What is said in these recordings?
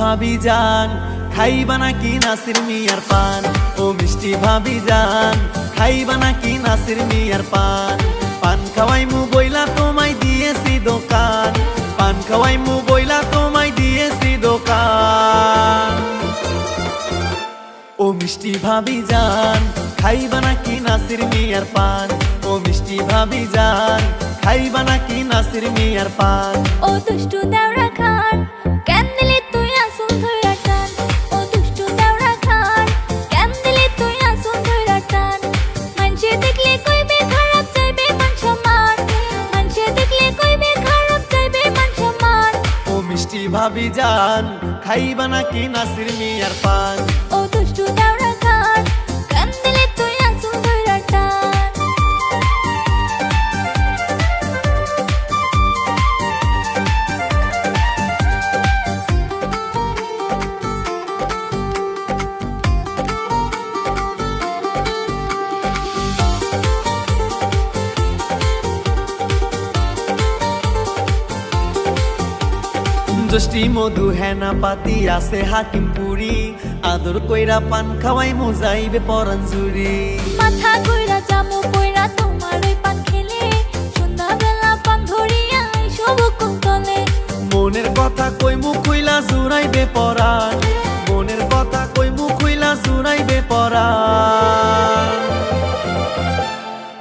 ভাবি জান খাইবা নাকি নাসির মিয়ার পান ও মিষ্টি ভাবি জান খাইবা নাকি নাসির মিয়ার পান পান খাওয়াইমু বইলা তোমায় দিয়েছি দোকান পান খাওয়াইমু বইলা তোমায় দিয়েছি দোকান ও মিষ্টি ভাবি জান খাইবা নাকি নাসির মিয়ার পান ও মিষ্টি ভাবি জান খাইবা নাকি নাসির মিয়ার পান ও দুষ্টু দেওরা খান কেন দিলি তুই আসল ধইরা টান ও দুষ্টু দেওরা খান কেন দিলি তুই আসল ধইরা টান মানসে দেখলে কইবে খারাপ চাইবে মান সম্মান মানসে দেখলে কইবে খারাপ চাইবে মান সম্মান ও মিষ্টি ভাবি জান খাইবা নাকি নাসির মিয়ার পান ও দুষ্টু দেওরা খান কেন দিলি তুই আসল ধইরা টান জষ্টি মধু হেনা পাতি আছে হাকিমপুরি আদর কইরা পান খাওয়াই মোজাইবে পরান জুরি মাথা কইরা জামু কইরা তোমার ওই পান খেলে সন্ধ্যাবেলা পান ধরিয়া সব কুন্তলে মনের কথা কই মুখ খুইলা জুরাইবে পরান মনের কথা কই মুখ খুইলা জুরাইবে পরান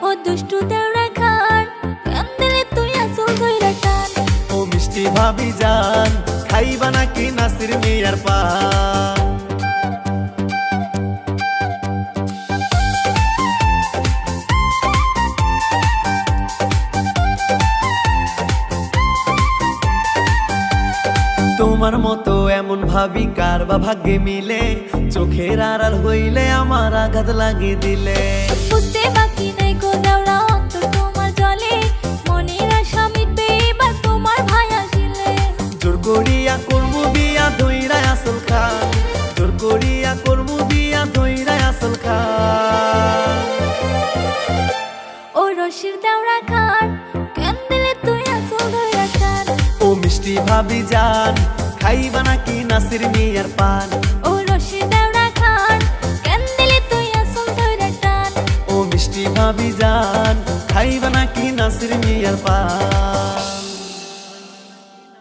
ও দুষ্টু দেওরা খান কেন দিলি তুই আসল ধইরা টান ও মিষ্টি ভাবি জান খাইবা নাকি নাসির মিয়ার পান তোমার মতো এমন ভাবি কার বা ভাগ্যে মিলে চোখের আড়াল হইলে আমার আঘাত লাগিয়ে দিলে বুঝতে বাকি নাই গো দেওরা অন্তর তোমার জলে মনের আশা মিটবে এবার তোমার ভাই আসিলে জোর করিয়া করমু বিয়া ধইরা আসল খান জোর করিয়া করমু বিয়া ধইরা আসল খান ও রশির দেওরা খান কেন দিলি তুই আসল ধইরা টান ও মিষ্টি ভাবি জান খাইবা নাকি নাসির মিয়ার পান ও রশির দেওরা খান কেন দিলি তুই আসল ধইরা টান ও মিষ্টি ভাবি জান খাইবা নাকি নাসির মিয়ার পান